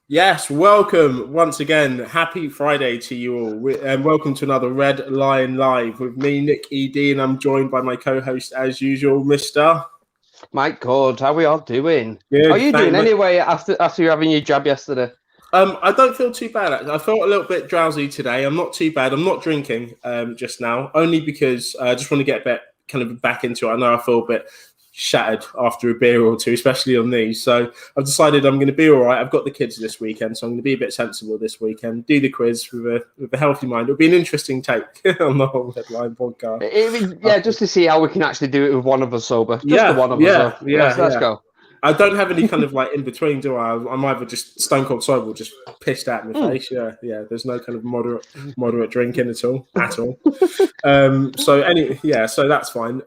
Yes, welcome once again. Happy Friday to you all, and welcome to another Red Lion Live with me, Nick ED, and I'm joined by my co-host as usual, Mister. Mike God, how we all doing? Good. How are you doing anyway after you having your jab yesterday? I don't feel too bad. I felt a little bit drowsy today. I'm not too bad. I'm not drinking just now, only because I just want to get back into it. I know I feel a bit shattered after a beer or two, especially on these. So I've decided I'm going to be all right. I've got the kids this weekend, so I'm going to be a bit sensible this weekend. Do the quiz with a healthy mind. It'll be an interesting take on the whole Headline podcast. Just to see how we can actually do it with one of us sober. Just Yeah, the one of us. Let's go. I don't have any kind of in between, do I? I'm either just stone cold sober or just pissed out in the face. Yeah. There's no kind of moderate drinking at all. So that's fine.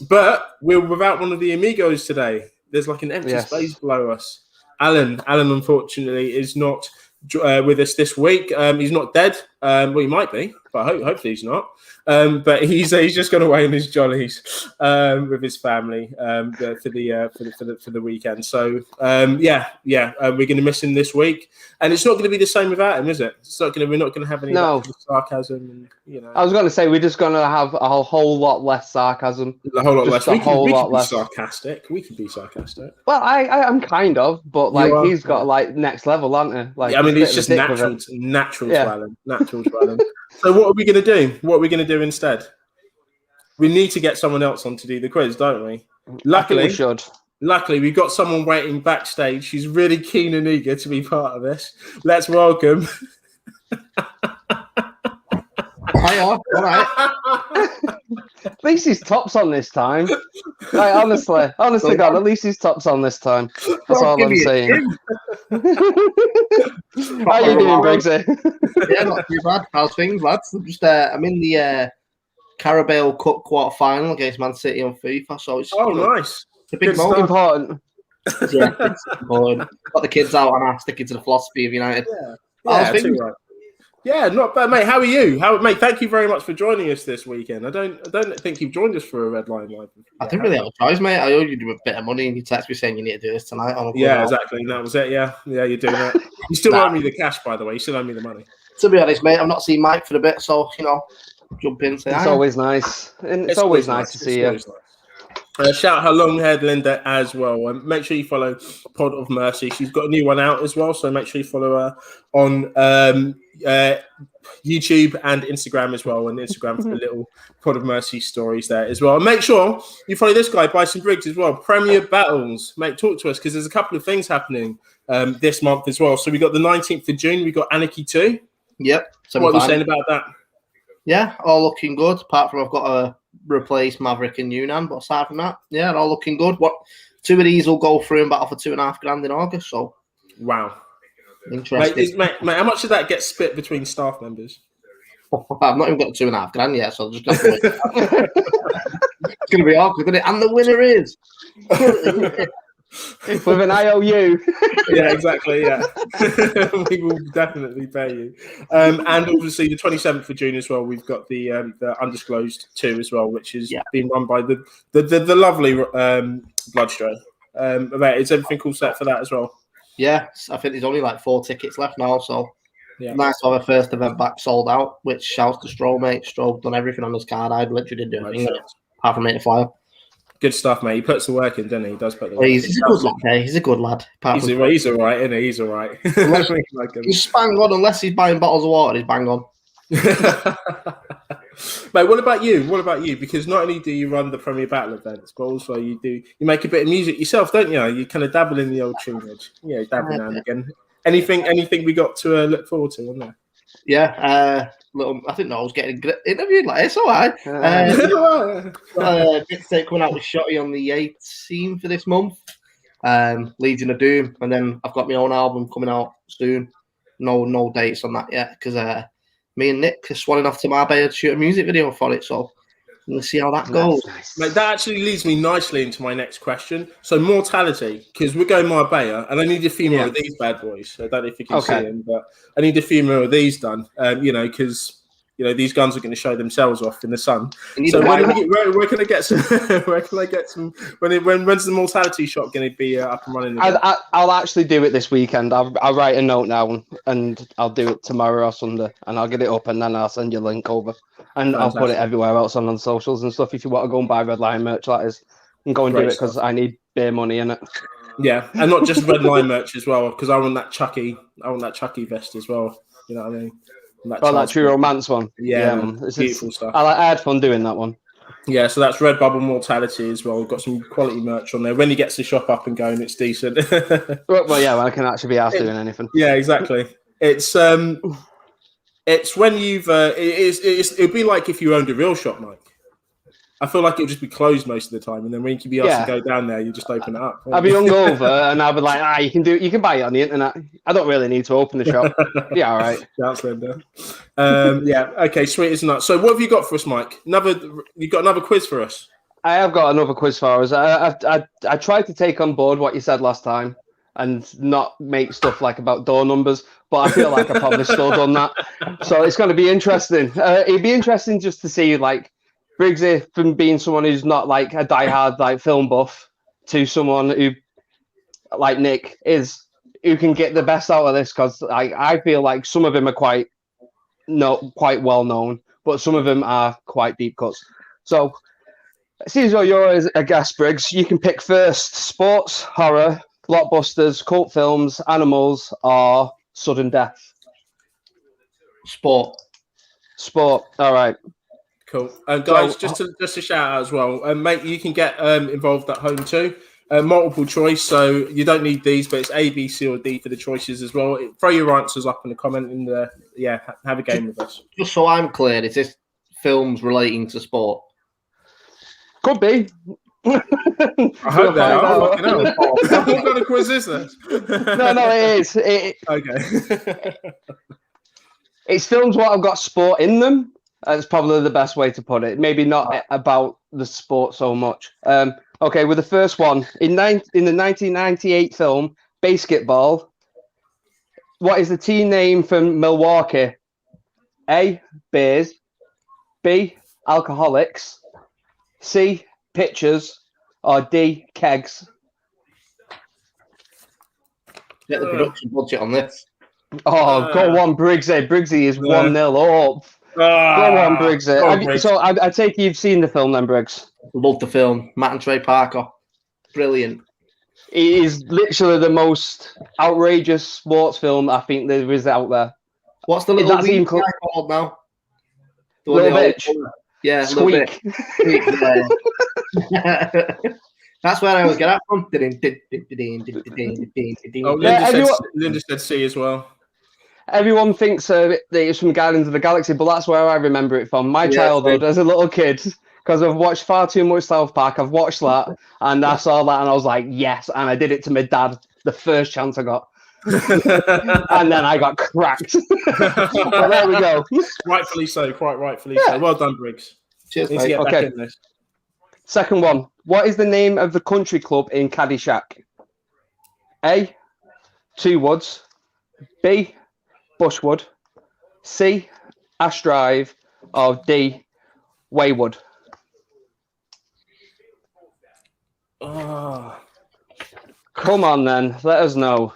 But we're without one of the amigos today. There's an empty space below us. Alan, unfortunately, is not with us this week. He's not dead. Well, he might be, but hopefully he's not. But he's just gone away in his jollies with his family for the weekend. So we're going to miss him this week, and it's not going to be the same without him, is it? We're not going to have any sarcasm. And, I was going to say we're just going to have a whole lot less sarcasm. A whole lot less. We can be sarcastic. We can be sarcastic. Well, I'm kind of, but he's got next level, aren't he? It's just natural swelling. Natural swelling. So what are we going to do? What are we going to do instead? We need to get someone else on to do the quiz, don't we? Luckily, we should. Luckily, we've got someone waiting backstage. She's really keen and eager to be part of this. Let's welcome. Hiya, all right. At least his top's on this time. Honestly, God, at least his top's on this time. That's all I'm saying. How you doing, Briggsy? Yeah, not too bad. How's things, lads? I'm in the Carabao Cup quarter final against Man City on FIFA, so it's nice. It's a big moment. Important. Yeah, it's important. Got the kids out and I'm sticking to the philosophy of United. Right. Yeah, not bad, mate. How are you? Mate, thank you very much for joining us this weekend. I don't think you've joined us for a Red Line Live. I didn't really have a choice, mate. I owe you a bit of money and you text me saying you need to do this tonight. Exactly. And that was it, yeah. Yeah, you're doing that. You still owe me the cash, by the way. You still owe me the money. To be honest, mate, I've not seen Mike for a bit, so, jump in and say It's always nice. And it's always nice to see you. Shout her long-haired Linda as well. And make sure you follow Pod of Mercy. She's got a new one out as well, so make sure you follow her on YouTube and Instagram as well. And Instagram for the little Pod of Mercy stories there as well. And make sure you follow this guy, Bison Briggs, as well. Premier Battles. Mate, talk to us because there's a couple of things happening this month as well. So we got the 19th of June. We got Anarchy 2. Yep. What are you saying about that? Yeah, all looking good. Apart from I've got to replace Maverick and Yunnan, but aside from that, yeah, all looking good. Two of these will go through and battle for $2,500 in August. So, wow, interesting. Mate, how much of that gets split between staff members? I've not even got $2,500 yet, so I'll just it's going to be awkward, isn't it? And the winner is with an IOU. Yeah, exactly. Yeah, we will definitely pay you. And obviously, the 27th of June as well. We've got the Undisclosed 2 as well, which is being run by the lovely Bloodstray. Is everything all set for that as well? Yeah, I think there's only 4 tickets left now, so nice to have a first event back sold out. Which shouts to Stroll, mate. Stroll done everything on his card. I literally didn't do anything apart from make a flyer. Good stuff, mate. He puts the work in, doesn't he? He does put the work in. He's a good lad, He's a good lad. He's all right, isn't he? He's all right. He's bang on. Unless he's buying bottles of water, he's bang on. Mate, what about you? Because not only do you run the Premier Battle events, but also you make a bit of music yourself, don't you? You kind of dabble in the old tunage. Yeah, dabble now and again. Anything we got to look forward to on there? Yeah, I didn't know I was getting interviewed like this. All right. Mixtape coming out with Shotty on the 18th of this month. Legion of Doom, and then I've got my own album coming out soon. No dates on that yet because me and Nick are swanning off to Marbella to shoot a music video for it. So let's see how that goes. Nice. Mate, that actually leads me nicely into my next question. So mortality, because we're going Marbella, and I need a few more of these bad boys. I don't know if you can see them, but I need a few more of these done. Because these guns are going to show themselves off in the sun. You need So a white one. where can I get some? Where can I get some? When's the mortality shop going to be up and running again? I'll actually do it this weekend. I'll write a note now and I'll do it tomorrow or Sunday, and I'll get it up and then I'll send you a link over, and I'll put it everywhere else on socials and stuff. If you want to go and buy Red Line merch, that is, and go and do it because I need beer money in it. Yeah, and not just Red Line merch as well, because I want that Chucky vest as well. You know what I mean? That True Romance one. Yeah, it's beautiful stuff. I had fun doing that one. Yeah, so that's Redbubble Mortality as well. We've got some quality merch on there. When he gets the shop up and going, it's decent. Well, yeah, when I can actually be asked doing anything. Yeah, exactly. It's when you've it'd be like if you owned a real shop, Mike. I feel like it would just be closed most of the time, and then when you can be asked to go down there, you just open it up. I'd be hungover, and I'd be like, you can buy it on the internet. I don't really need to open the shop. Yeah, all right. That's Linda. Yeah, okay, sweet as nuts. So, what have you got for us, Mike? You got another quiz for us? I have got another quiz for us. I tried to take on board what you said last time and not make stuff like about door numbers, but I feel like I probably still done that. So it's going to be interesting. It'd be interesting just to see like Briggsy from being someone who's not like a diehard like film buff to someone who like Nick is, who can get the best out of this, because I feel like some of them are quite well known, but some of them are quite deep cuts. So seems though you're a guest, Briggs, you can pick first: sports, horror, blockbusters, cult films, animals, or sudden death. Sport. All right. Cool. Guys, just a shout out as well. Mate, you can get involved at home too. Multiple choice, so you don't need these, but it's A, B, C, or D for the choices as well. Throw your answers up in the comment and have a game with us. Just so I'm clear, is this films relating to sport? Could be. I hope they are. What kind of quiz is this? No, it is. Okay. It's films what have got sport in them. That's probably the best way to put it. Maybe not about the sport so much. Okay, with the first one. In the 1998 film, Basketball, what is the team name from Milwaukee? A, Bears. B, Alcoholics. C, Pitchers. Or D, Kegs. Get the production budget on this. Oh, go on, Briggsy. Briggsy is 1-0 up. Go on, Briggs. So I take you've seen the film then, Briggs. Love the film. Matt and Trey Parker. Brilliant. It is literally the most outrageous sports film I think there is out there. What's the little wee guy called now? Little bitch. Yeah, Squeak. That's where I always get that from. Linda said C as well. Everyone thinks that it's from Guardians of the Galaxy, but that's where I remember it from. My childhood as a little kid, because I've watched far too much South Park. I've watched that, and I saw that, and I was like, yes. And I did it to my dad the first chance I got. And then I got cracked. Well, there we go. Rightfully so, quite rightfully so. Well done, Briggs. Cheers, mate. Get back in this. Second one. What is the name of the country club in Caddyshack? A, Two Woods. B, Bushwood. C, Ash Drive. Or D, Waywood. Come on then, let us know.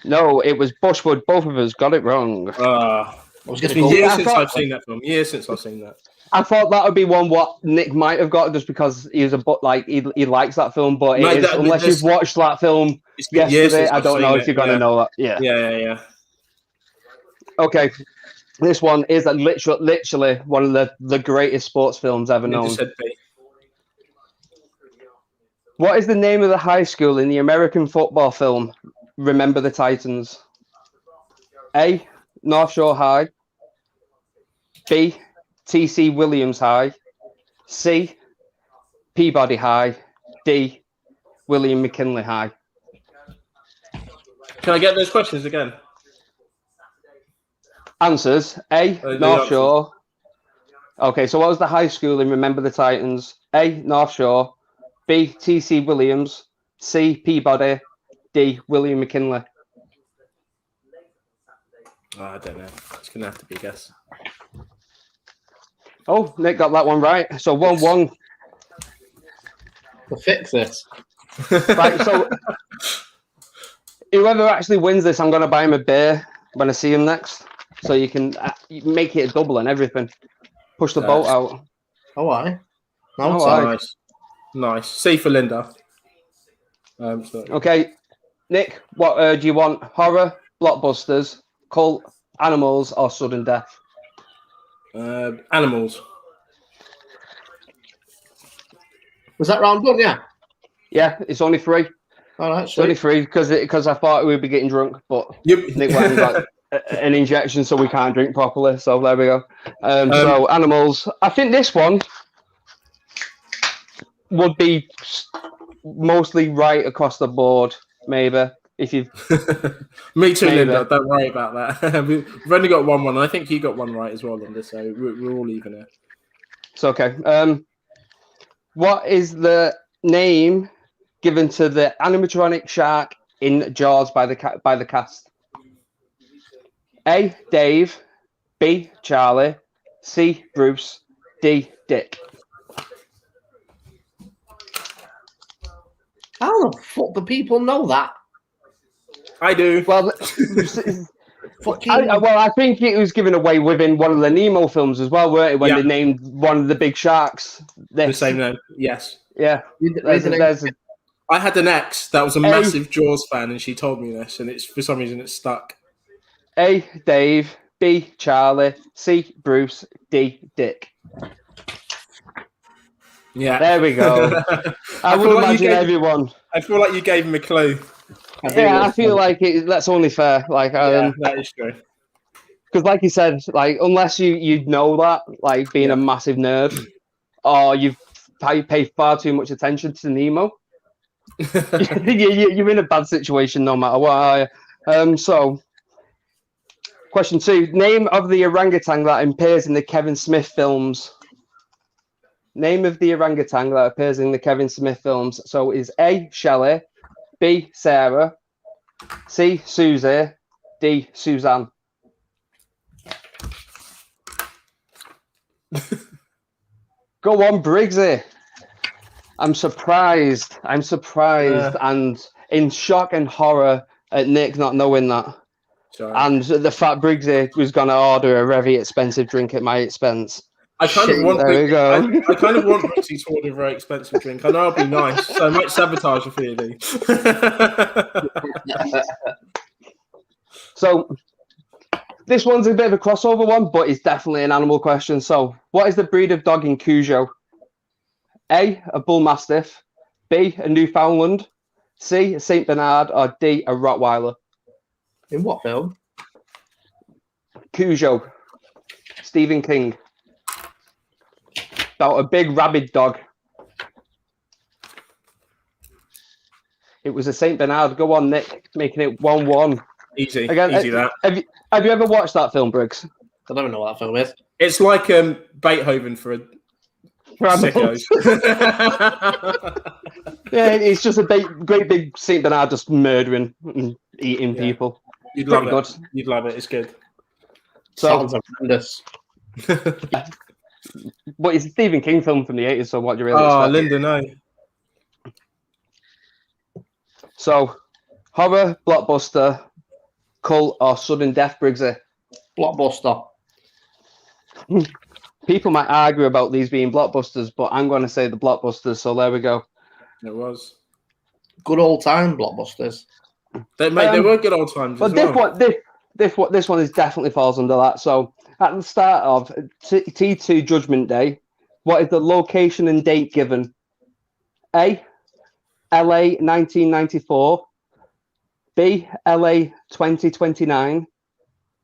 No, it was Bushwood. Both of us got it wrong. It's been years since I've seen that film. Years since I've seen that. I thought that would be one what Nick might have got just because he was he likes that film. But unless you've watched that film yesterday, I don't know if you're going to know that. Yeah. Okay, this one is literally one of the greatest sports films ever known. What is the name of the high school in the American football film Remember the Titans? A, North Shore High. B, T.C. Williams High. C, Peabody High. D, William McKinley High. Can I get those questions again? Answers. A, North Shore. Okay, so what was the high school in Remember the Titans? A, North Shore. B, T.C. Williams. C, Peabody. D, William McKinley. I don't know. It's going to have to be a guess. Oh, Nick got that one right. So 1-1. We'll fix this. Right, so whoever actually wins this, I'm going to buy him a beer when I see him next. So you can make it a double and everything. Push the boat out. Oh, aye. Nice. C for Linda. Okay, Nick, what do you want? Horror, blockbusters, cult, animals, or sudden death? Animals. Was that round done? Yeah. Yeah, it's only 3. All right, it's only 3 because I thought we'd be getting drunk, but Nick went and got an injection, so we can't drink properly. So there we go. So animals. I think this one would be mostly right across the board. Maybe if you. Me too, maybe. Linda. Don't worry about that. We've only got 1-1. I think you got one right as well, Linda. So we're all even here. It's okay. What is the name given to the animatronic shark in Jaws by the cast? A. Dave, B. Charlie, C. Bruce, D. Dick. How the fuck do people know that? I do. Well, I think it was given away within one of the Nemo films as well, weren't it? When they named one of the big sharks. The same name, yes. Yeah. I had an ex that was a massive Jaws fan, and she told me this, and it's for some reason it's stuck. A. Dave, B. Charlie, C. Bruce, D. Dick. Yeah. There we go. I would imagine everyone. I feel like you gave him a clue. I feel like that's only fair. Like, that is true. Because, like you said, like unless you know that, like being a massive nerd, or you pay far too much attention to Nemo, you're in a bad situation no matter what. So, question 2: name of the orangutan that appears in the Kevin Smith films. Name of the orangutan that appears in the Kevin Smith films. So is A. Shelley, B. Sarah, C. Susie, D. Suzanne. Go on, Briggsy. I'm surprised and in shock and horror at Nick not knowing that. Sorry. And the fact Briggsy was going to order a very expensive drink at my expense. I kind of want Briggsy to order a very expensive drink. I know I'll be nice, so I might sabotage a few of these. So this one's a bit of a crossover one, but it's definitely an animal question. So what is the breed of dog in Cujo? A bull mastiff, B, a Newfoundland, C, a Saint Bernard, or D, a Rottweiler. In what film? Cujo. Stephen King. About a big rabid dog. It was a Saint Bernard. Go on, Nick, making it 1-1. Easy that. Have you ever watched that film, Briggs? I don't know what that film is. It's like Beethoven for sickos. Yeah, it's just a great big Saint Bernard just murdering and eating people. You'd love it. You'd love it. It's good. Sounds horrendous. But it's a Stephen King film from the 80s, so what do you really expect? Oh, Linda, no. So, horror, blockbuster, cult, or sudden death, Briggsy? Blockbuster. People might argue about these being blockbusters, but I'm going to say the blockbusters, so there we go. It was. Good old time blockbusters. They were good old times. But this one is definitely falls under that. So at the start of T2 Judgment Day, what is the location and date given? A, LA 1994, B, LA 2029,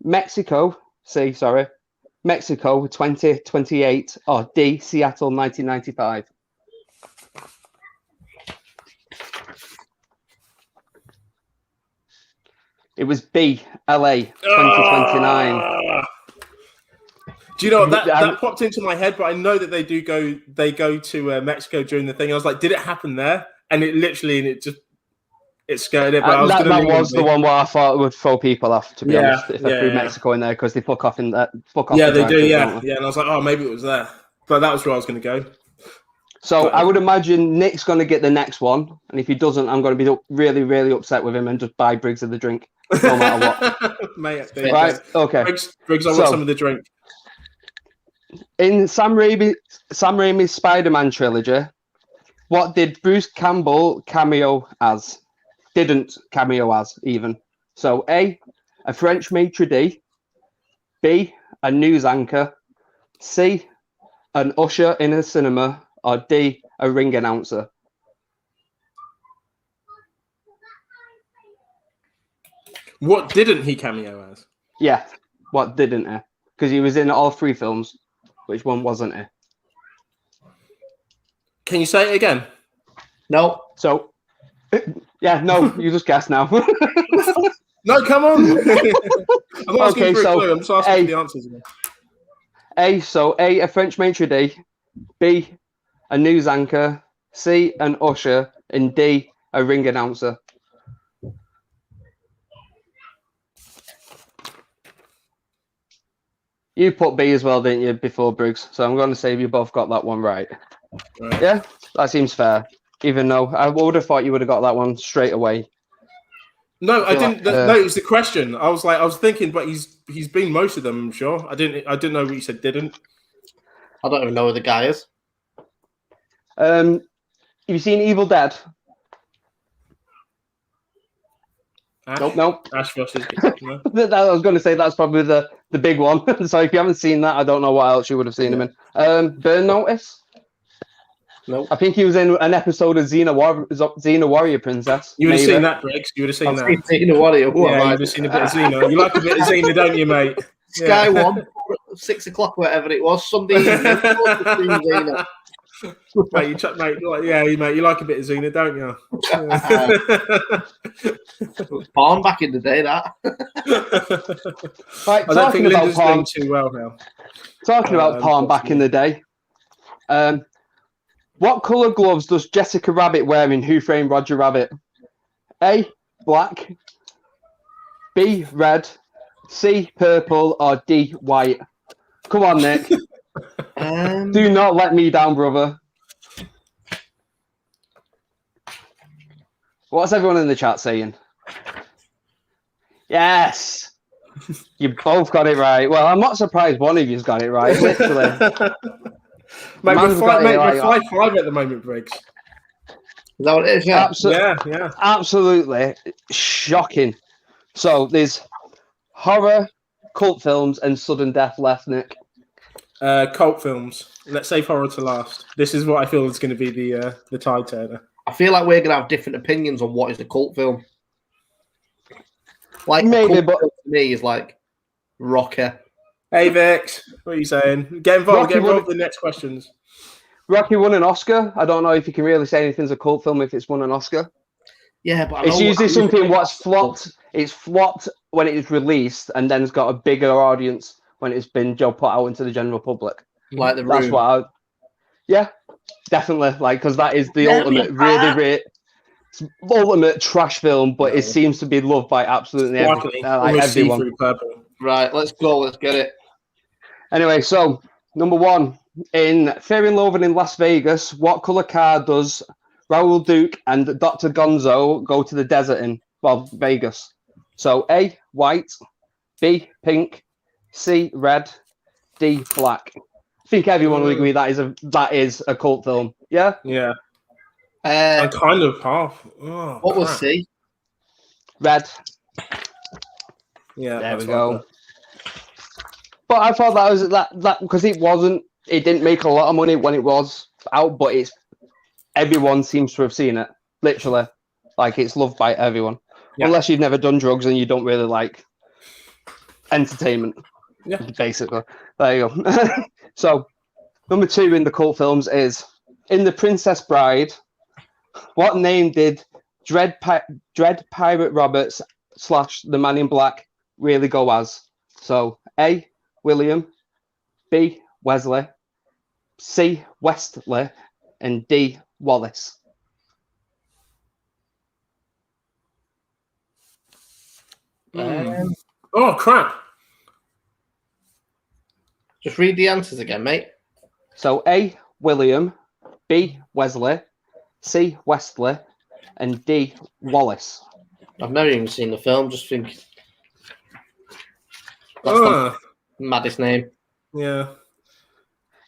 Mexico 2028, or D, Seattle 1995. It was B, LA 2029. Do you know what, that popped into my head? But I know that they go to Mexico during the thing. I was like, did it happen there? And it just It scared it, but I was that going to was the one where I thought would throw people off, to be honest, if I threw yeah. Mexico in there, because they fuck off in that. Yeah, they do, yeah. And I was like, oh, maybe it was there. But that was where I was going to go. So But, I would imagine Nick's going to get the next one, and if he doesn't, I'm going to be really, really upset with him and just buy Briggs of the drink, no matter what. Mate, right? Okay. Briggs, I want some of the drink. In Sam Raimi's Spider-Man trilogy, what did Bruce Campbell cameo as? Didn't cameo as, even. So A, a French maitre d', B, a news anchor, C, an usher in a cinema, or D, a ring announcer. What didn't he cameo as? Yeah, what didn't he? Because he was in all 3 films. Which one wasn't he? Can you say it again? No. So, yeah, no, you just guess now. No, come on. I'm asking for a clue. I'm just asking for the answers again. A, a French maitre d', B, a news anchor, C, an usher, and D, a ring announcer. You put B as well, didn't you, before Briggs? So I'm going to say you both got that one right. Yeah, that seems fair. Even though I would have thought you would have got that one straight away. No, I didn't. No, it was the question. I was thinking, but he's been most of them. I'm sure. I didn't know what you said. Didn't. I don't even know who the guy is. Have you seen Evil Dead? Ash? Nope. Ash versus. No? I was going to say that's probably the big one. So if you haven't seen that, I don't know what else you would have seen him in. Burn Notice? Nope. I think he was in an episode of Xena Warrior Princess. You would have seen that, Briggs. You would have seen that. Xena Warrior. Yeah, you would have seen a bit of Xena. You like a bit of Xena, don't you, mate? Sky One, 6 o'clock, whatever it was, Sunday evening. Xena. Mate, you like a bit of Xena, don't you? It was porn back in the day, that. Right, I don't think Linda's doing too well now. Talking about porn back in the day. What colour gloves does Jessica Rabbit wear in Who Framed Roger Rabbit? A, black, B, red, C, purple, or D, white? Come on, Nick. Do not let me down, brother. What's everyone in the chat saying? Yes. You both got it right. Well, I'm not surprised one of you's got it right, literally. Mate, we're 5-5 at the moment, Briggs. Is that what it is? Yeah. Yeah. Absolutely shocking. So there's horror, cult films, and sudden death left, Nick. Cult films. Let's save horror to last. This is what I feel is going to be the tide turner. I feel like we're going to have different opinions on what is a cult film. Like, maybe, but to me is like Rocky. Hey, Vix, what are you saying? Get involved. Get involved in the next questions. Rocky won an Oscar. I don't know if you can really say anything's a cult film if it's won an Oscar. Yeah, but it's usually something what's flopped. It's flopped when it's released, and then it's got a bigger audience when it's been put out into the general public. Like The Room. That's what yeah, definitely. Like, because that is the ultimate, ultimate trash film, but it seems to be loved by absolutely everyone. Right, let's go. Let's get it. Anyway, so number 1 in Fear and Loathing in Las Vegas, what color car does Raoul Duke and Dr. Gonzo go to the desert in? Well, Vegas. So A, white, B, pink, C, red, D, black. I think everyone will agree that is a cult film. Yeah? Yeah. I kind of half. Oh, what was C? Red. Yeah. There we go. But I thought that was that because it didn't make a lot of money when it was out, but everyone seems to have seen it. Literally. Like, it's loved by everyone. Yeah. Unless you've never done drugs and you don't really like entertainment. Yeah. Basically. There you go. So, number 2 in the cult films is in The Princess Bride, what name did Dread Pirate Roberts / the Man in Black really go as? So, A, William, B, Wesley, C, Westley, and D, Wallace. Oh, crap. Just read the answers again, mate. So A, William, B, Wesley, C, Westley, and D, Wallace. I've never even seen the film. Just think that's the maddest name. Yeah.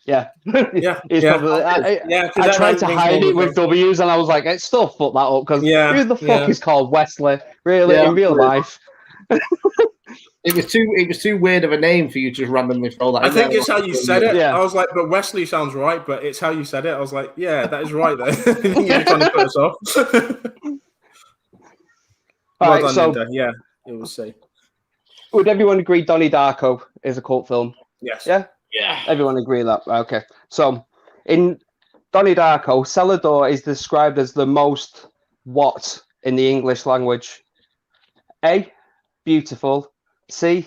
Yeah. Yeah. It's yeah. probably, Yeah, I tried to hide it with W's, and I was like, "It's still fuck that up," because who the fuck is called Wesley? Really, in real life? It was too weird of a name for you to just randomly throw that. I think it's how you said it. Yeah. I was like, but Wesley sounds right, but it's how you said it. I was like, yeah, that is right though. You're trying to put us off. Well done, Linda. Yeah, you will see. Would everyone agree Donnie Darko is a cult film? Yes. Yeah? Yeah. Everyone agree that? Okay. So, in Donnie Darko, cellar door is described as the most what in the English language? A, beautiful. A,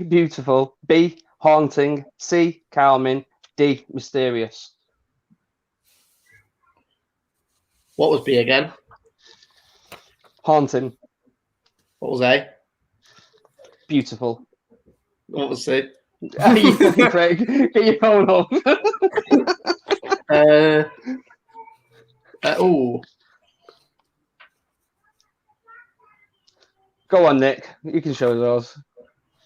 beautiful. B, haunting. C, calming. D, mysterious. What was B again? Haunting. What was A? Beautiful. What was C? You fucking prick. Get your phone up. Go on, Nick. You can show those.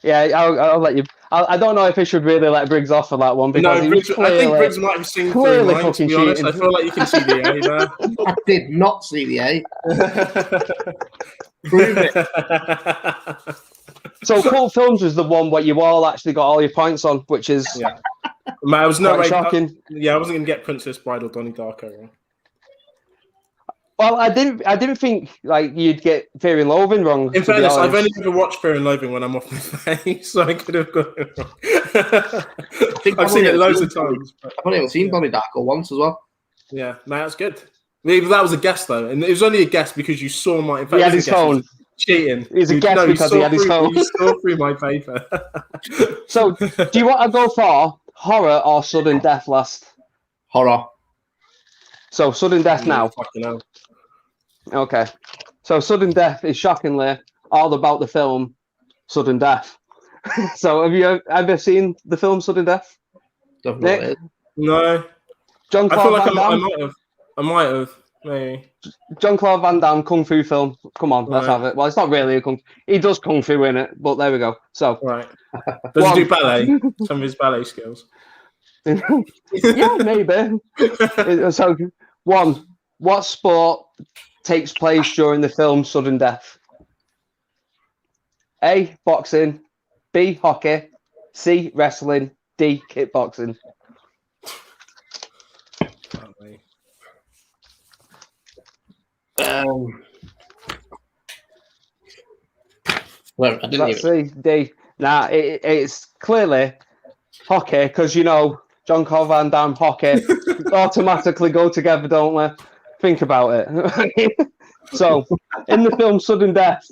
Yeah, I'll let you. I don't know if I should really let Briggs off for that one because I think Briggs might have seen through mine, to be honest. I feel like you can see the A there. I did not see the A. Prove it. So, Cult Films was the one where you all actually got all your points on, which is I was no way shocking. I wasn't going to get Princess Bride or Donnie Darko wrong. Well, I didn't think like you'd get Fear and Loathing wrong. In fairness, I've only ever watched Fear and Loathing when I'm off my face, so I could have got it wrong. I've seen it loads of times. I've only ever seen Donnie Darko once as well. Yeah, no, that's good. That was a guess though, and it was only a guess because you saw my. In fact, he had his phone. Cheating. It was a guess because he had his phone. You saw through my paper. So, do you want to go for horror or sudden death last? Horror. So, sudden death now. Fucking hell. Okay. So, sudden death is shockingly all about the film Sudden Death. So, have you ever seen the film Sudden Death? Nick? No. Jean-Claude Van Damme? I might have. Maybe. Jean-Claude Van Damme Kung Fu film. Come on, let's have it. Well, it's not really a Kung Fu. He does Kung Fu in it, but there we go. So, right. Does he do ballet? Some of his ballet skills. Yeah, maybe. So, one, what sport takes place during the film Sudden Death? A, boxing. B, hockey. C, wrestling. D, kickboxing. Well, I didn't see. D. Nah, it's clearly hockey because Jean-Claude Van Damme hockey automatically go together, don't they? Think about it. So, in the film Sudden Death,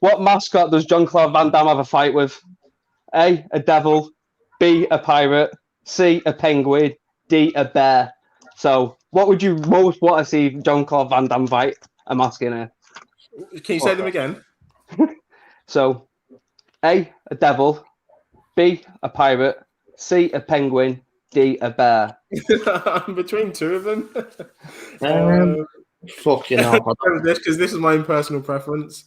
what mascot does Jean-Claude Van Damme have a fight with? A devil. B, a pirate. C, a penguin. D, a bear. So, what would you most want to see Jean-Claude Van Damme fight? I'm asking here. Can you say them again? So, A, a devil. B, a pirate. C, a penguin. D, a bear. I'm between two of them. Fucking hell. Because this is my own personal preference.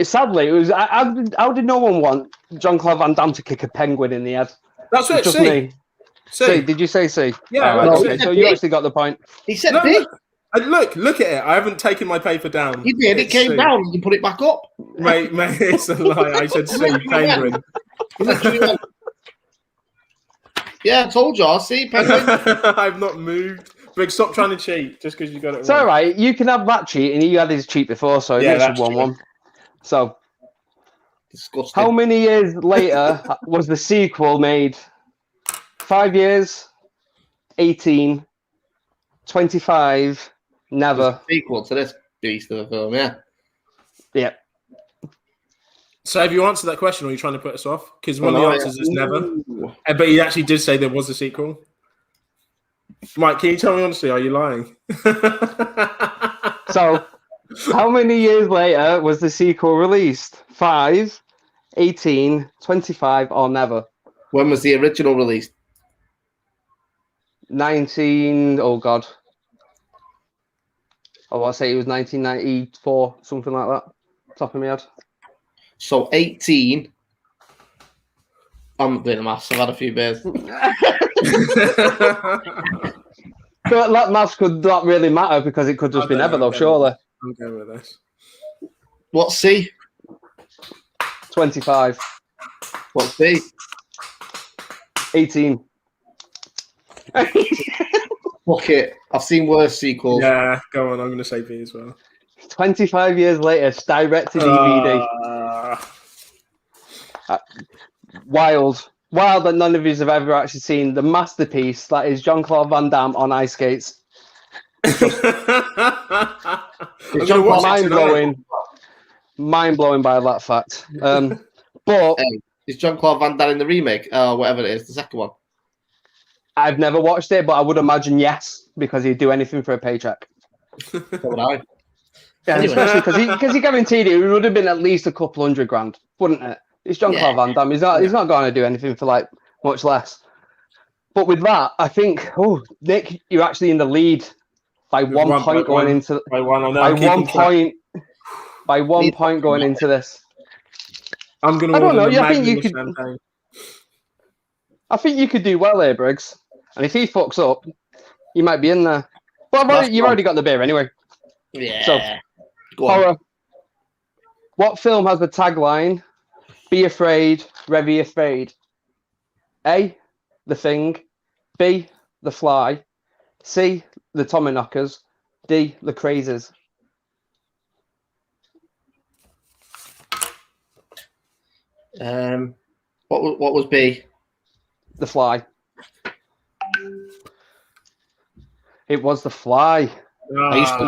Sadly, it was. How did no one want Jean-Claude Van Damme to kick a penguin in the head? That's it. Just C. me. C. Did you say C? Yeah. Right, okay. So you actually got the point. He said B. Look at it. I haven't taken my paper down. You did. It came down. You can put it back up. Mate, it's a lie. I said C. Penguin. Yeah, I told you. I see penguin. I've not moved. Rick, stop trying to cheat just because you got it wrong. It's all right. You can have that cheat, and you had his cheat before, so it makes it 1-1. So, disgusting. How many years later was the sequel made? 5 years, 18, 25, never. Sequel to this beast of a film, yeah. Yeah. So have you answered that question, or are you trying to put us off? Because one of the answers is never. But he actually did say there was a sequel. Mike, can you tell me honestly, are you lying? So, how many years later was the sequel released? 5, 18, 25, or never? When was the original released? 19. Oh God. Oh, I'll say it was 1994, something like that. Top of my head. So 18. I'm not doing the maths. I've had a few beers. But that maths could not really matter because it could just be never, though, surely. I'm going with this. What's C? 25. What's B? 18. Fuck it. I've seen worse sequels. Yeah, go on. I'm going to say B as well. 25 years later, direct to DVD. Wild that none of you have ever actually seen the masterpiece that is Jean-Claude Van Damme on ice skates. It's mind-blowing by that fact. But is Jean-Claude Van Damme in the remake? Whatever it is, the second one. I've never watched it, but I would imagine yes, because he'd do anything for a paycheck. So would I. Yeah, anyway. Especially because he guaranteed it would have been at least a couple $100,000, wouldn't it? It's Jean-Claude Van Damme. He's not going to do anything for like much less. But with that, I think, Nick, you're actually in the lead by one point going into this. I'm going to. I don't know. I think you could. I think you could do well here, Briggs. And if he fucks up, you might be in there. But you've already got the beer anyway. Yeah. So, horror. What film has the tagline? Be afraid, Revy afraid. A, The Thing. B, The Fly. C, The Tommyknockers. D, The Crazies. What was B? The Fly. It was The Fly. I used to,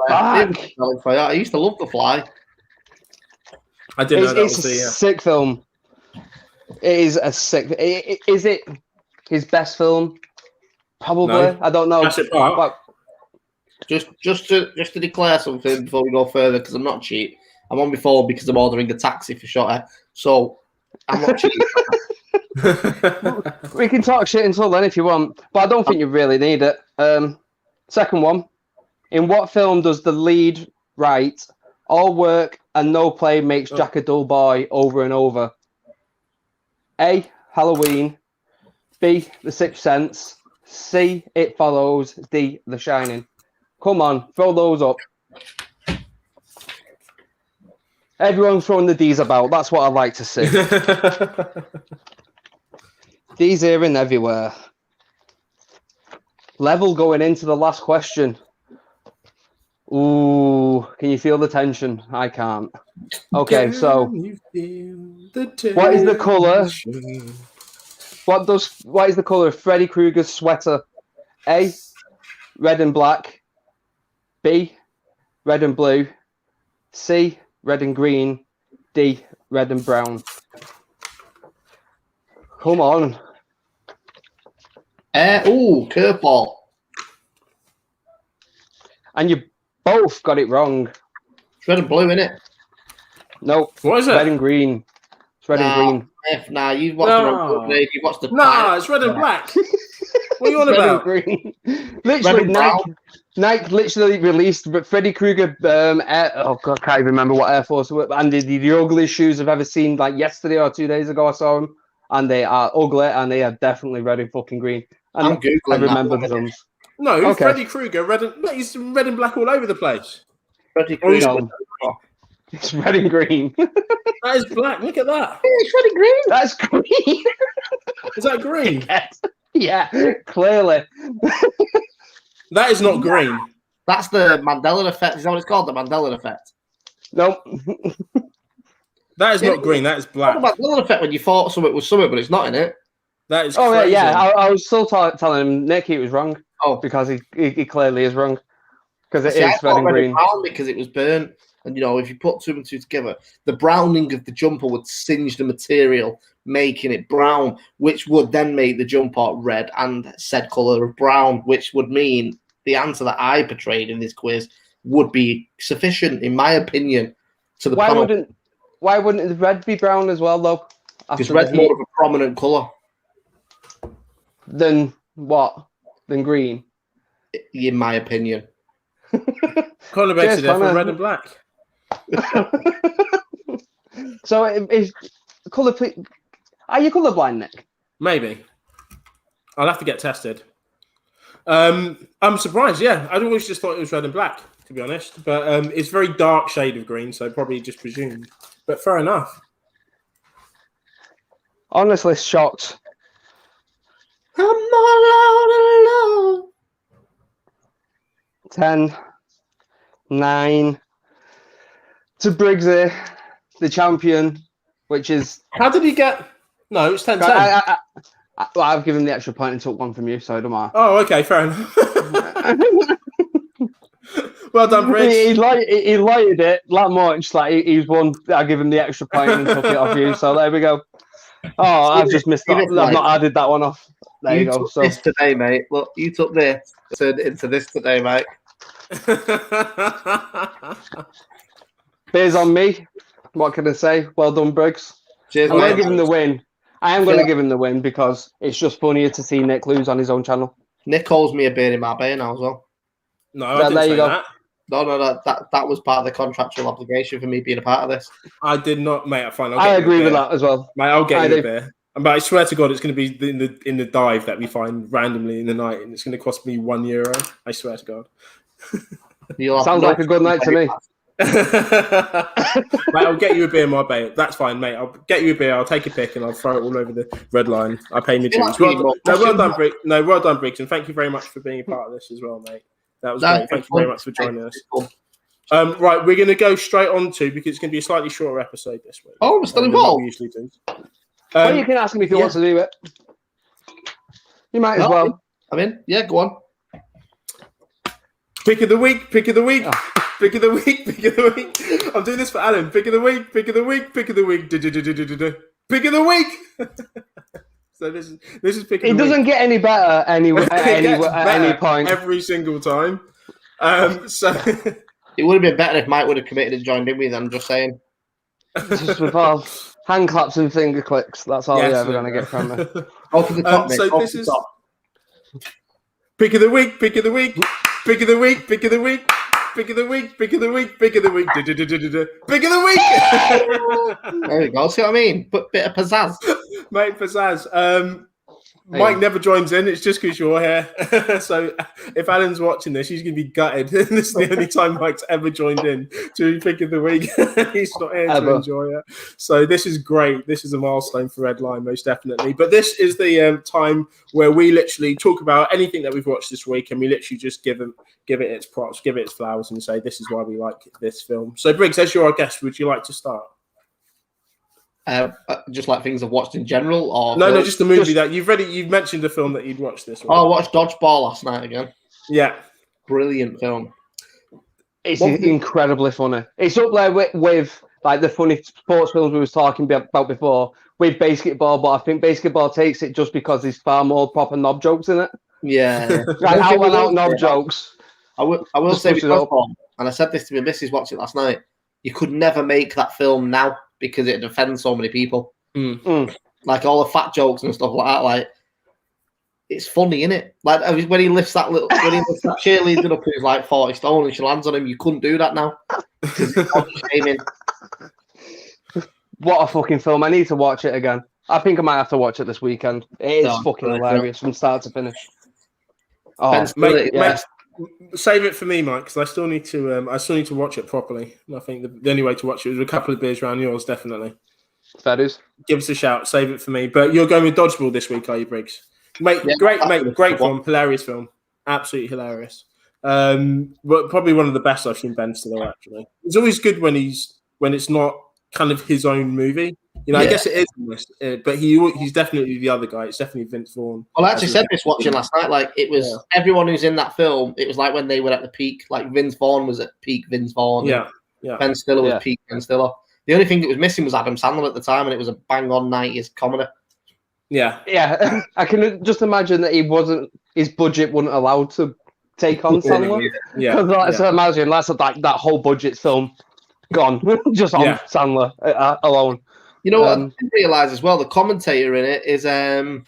I used to love The Fly. I didn't know that was a sick film. It is a sick. Is it his best film? Probably. No. I don't know. But just to declare something before we go further, because I'm not cheap. I'm on my phone because I'm ordering a taxi for Shotter. So I'm not cheap. We can talk shit until then if you want, but I don't think you really need it. Second one. In what film does the lead write, "All work and no play makes Jack a dull boy" over and over? A, Halloween. B, The Sixth Sense. C, It Follows. D, The Shining. Come on, throw those up. Everyone's throwing the D's about. That's what I like to see. D's here and everywhere. Level going into the last question. Ooh, can you feel the tension? I can't. Okay, so what is the color? What is the color of Freddy Krueger's sweater? A, red and black. B, red and blue. C, red and green. D, red and brown. Come on. Curveball. And you both got it wrong. It's red and blue, isn't it? Nope. What is it? Red and green. It's red and green. You've watched the wrong one. You watched the it's red and black. What are you on about? Red and green. Literally, Nike literally released Freddy Krueger. I can't even remember what Air Force were. And the ugliest shoes I've ever seen. Like yesterday or 2 days ago, I saw them, and they are ugly, and they are definitely red and fucking green. And I'm googling. I remember the drums. No, okay. Freddy Krueger, he's red and black all over the place. Freddy Krueger. It's red and green. That is black. Look at that. It's red and green. That's green. Is that green? Yes. Yeah, clearly. That is not green. That's the Mandela effect. Is that what it's called? The Mandela effect? Nope. That is not green. That is black. The Mandela effect when you thought something was something, but it's not in it. That is crazy. Yeah. I was still telling him Nick he was wrong. Oh, because he clearly is wrong. Because it is red and green. Brown because it was burnt. And, if you put two and two together, the browning of the jumper would singe the material, making it brown, which would then make the jumper red and said colour of brown, which would mean the answer that I portrayed in this quiz would be sufficient, in my opinion, to the panel. Why wouldn't the red be brown as well, though? Because red's more of a prominent colour. Than what? Than green? In my opinion. Connor makes it for red and black. So is colour... Are you colourblind, Nick? Maybe. I'll have to get tested. I'm surprised, yeah. I'd always just thought it was red and black, to be honest. But it's very dark shade of green, so probably just presumed. But fair enough. Honestly, shocked. I'm all alone. 10, 9 to Briggsy, the champion, which is... How did he get... No, it's 10-10. I've given the extra point and took one from you, so it don't matter. Oh, okay, fair enough. Well done, Briggs. He lighted it that much. Like he's won. I give him the extra point and took it off you. So there we go. Oh, I've just missed that. I've not added that one off. There you go. So this today, mate. Look, you took this, turned it into this today, mate. Beers on me. What can I say? Well done, Briggs. Cheers, I'm going to give him the win. I am going to give him the win because it's just funnier to see Nick lose on his own channel. Nick calls me a beer in my bay now as well. No, I didn't say that. No, that was part of the contractual obligation for me being a part of this. I did not, mate. Fine. I agree with that as well. Mate, I'll get you a beer. But I swear to God, it's going to be in the dive that we find randomly in the night, and it's going to cost me €1. I swear to God. Sounds like a good night to me. Mate, I'll get you a beer in my bay. That's fine, mate. I'll get you a beer. I'll take a pic and I'll throw it all over the red line. I pay my dues. Well done, Briggs. No, well done, Briggs, and thank you very much for being a part of this as well, mate. That was great. Thank you very much for joining us. Right, we're going to go straight on to because it's going to be a slightly shorter episode this week. Oh, we're still involved. We usually do. Well, you can ask him if he wants to do it. You might as well. I'm in. Yeah, go on. Pick of the week. Pick of the week. Pick of the week. Pick of the week. I'm doing this for Alan. Pick of the week. Pick of the week. Pick of the week. Pick of the week. So this is pick of the week. It doesn't get any better at any point. Every single time. So it would have been better if Mike would have committed and joined in with. I'm just saying. Just with all hand claps and finger clicks. That's all you're ever going to get from me. Off the top, so this is pick of the week. Pick of the week. Pick of the week. Pick of the week. Pick of the week, pick of the week, pick of the week, pick of the week. There you go. See what I mean? Put bit of pizzazz, mate. Pizzazz. Mike never joins in. It's just because you're here. So if Alan's watching this, he's going to be gutted. This is the only time Mike's ever joined in to pick of the week. He's not here to enjoy it. So this is great. This is a milestone for Red Line, most definitely. But this is the time where we literally talk about anything that we've watched this week, and we literally just give it its props, give it its flowers, and say this is why we like this film. So Briggs, as you're our guest, would you like to start? Just like things I've watched in general, or no, just the movie that you've mentioned the film that you'd watched this week. Oh, I watched Dodgeball last night again. Yeah, brilliant film. It's incredibly funny. It's up there with like the funny sports films we was talking about before with Basketball, but I think Basketball takes it just because there's far more proper knob jokes in it. Yeah, out knob jokes. I will say with Dodgeball, and I said this to my missus watching it last night. You could never make that film now because it offends so many people. Like all the fat jokes and stuff like that. Like it's funny, isn't it? Like when he lifts that cheerleader up who's like 40 stone and she lands on him, you couldn't do that now. What a fucking film! I need to watch it again. I think I might have to watch it this weekend. It is fucking hilarious from start to finish. Oh, mate, save it for me, Mike, because I still need to watch it properly. And I think the only way to watch it is with a couple of beers around yours, definitely. That is. Give us a shout. Save it for me. But you're going with Dodgeball this week, are you, Briggs? Great film, hilarious film, absolutely hilarious. But probably one of the best I've seen Ben Stiller. Actually, it's always good when it's not kind of his own movie. You know, I guess it is, but he's definitely the other guy. It's definitely Vince Vaughn. Well, I actually said this watching last night. Like, it was everyone who's in that film. It was like when they were at the peak. Like Vince Vaughn was at peak Vince Vaughn. Yeah. Ben Stiller was peak Ben Stiller. The only thing that was missing was Adam Sandler at the time, and it was a bang-on 90s comedy. Yeah. I can just imagine that his budget wouldn't allow to take on Sandler. Yeah. So imagine that's like that whole budget film gone just on Sandler alone. You know what I didn't realise as well? The commentator in it is Jason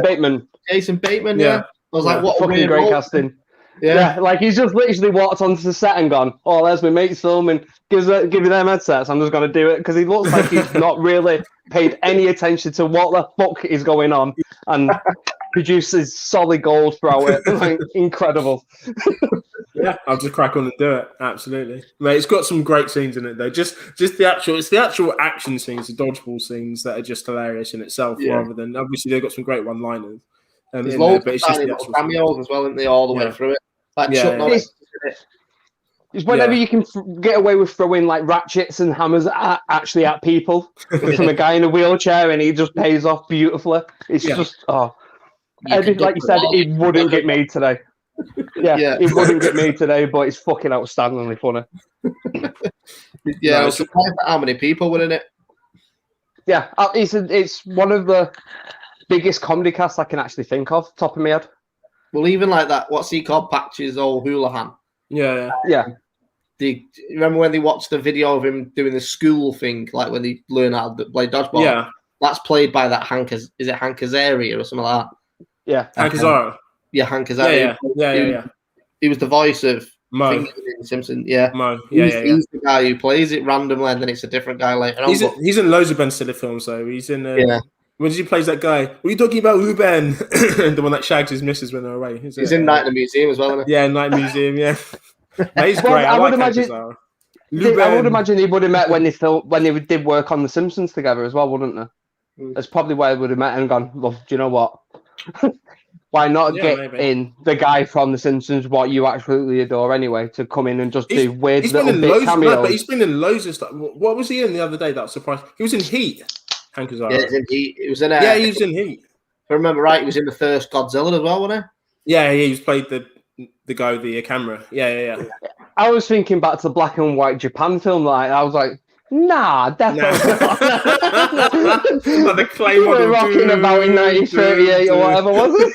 Bateman. Jason Bateman, yeah. I was like, what a fucking weird great role. casting. Yeah, like he's just literally walked onto the set and gone, "Oh, there's my mate's film," and give me them headsets. I'm just gonna do it because he looks like he's not really paid any attention to what the fuck is going on, and produces solid gold throughout it. Like, incredible. Yeah, I'll just crack on and do it. Absolutely, mate. It's got some great scenes in it though. Just the actual action scenes, the dodgeball scenes that are just hilarious in itself. Rather than obviously they've got some great one-liners. There's loads of tiny little cameos as well, isn't they, all the way through it? Like Chuck Norris. It's whenever you can get away with throwing like ratchets and hammers actually at people from a guy in a wheelchair, and he just pays off beautifully. It's just like you said, it wouldn't get made today. It wouldn't get made today, but it's fucking outstandingly funny. I was surprised at how many people were in it. Yeah, it's one of the biggest comedy casts I can actually think of, top of my head. Well, even like that, what's he called? Patches old Houlihan. Yeah. Remember when they watched the video of him doing the school thing, like when they learn how to play dodgeball? Yeah. That's played by that is it Hank Azaria or something like that? Yeah. Hank Azaria. Yeah, Hank Azaria. Yeah. He was the voice of Mo in Simpson. Yeah. Mo. He's the guy who plays it randomly, and then it's a different guy later on. He's in loads of Ben Stiller films, though. He's in... When he plays that guy, what are you talking about, Ruben? The one that shags his missus when they're away. He's in Night in the Museum as well, isn't he? Yeah, Night Museum, yeah. He's great. I would imagine he would have met when they did work on The Simpsons together as well, wouldn't they? That's probably where they would have met and gone, well, do you know what? Why not get in the guy from The Simpsons, what you absolutely adore anyway, to come in and just do weird little bit cameos? But he's been in loads of stuff. What was he in the other day that was surprising? He was in Heat. Hank Azaria. Yeah, he was in Heat. He was in Heat. If I remember right, he was in the first Godzilla as well, wasn't he? Yeah, he played the guy with the camera. Yeah. I was thinking back to the black and white Japan film. Like, I was like, nah, definitely not. Like the clay model. Rocking about in 1938 or whatever, was it?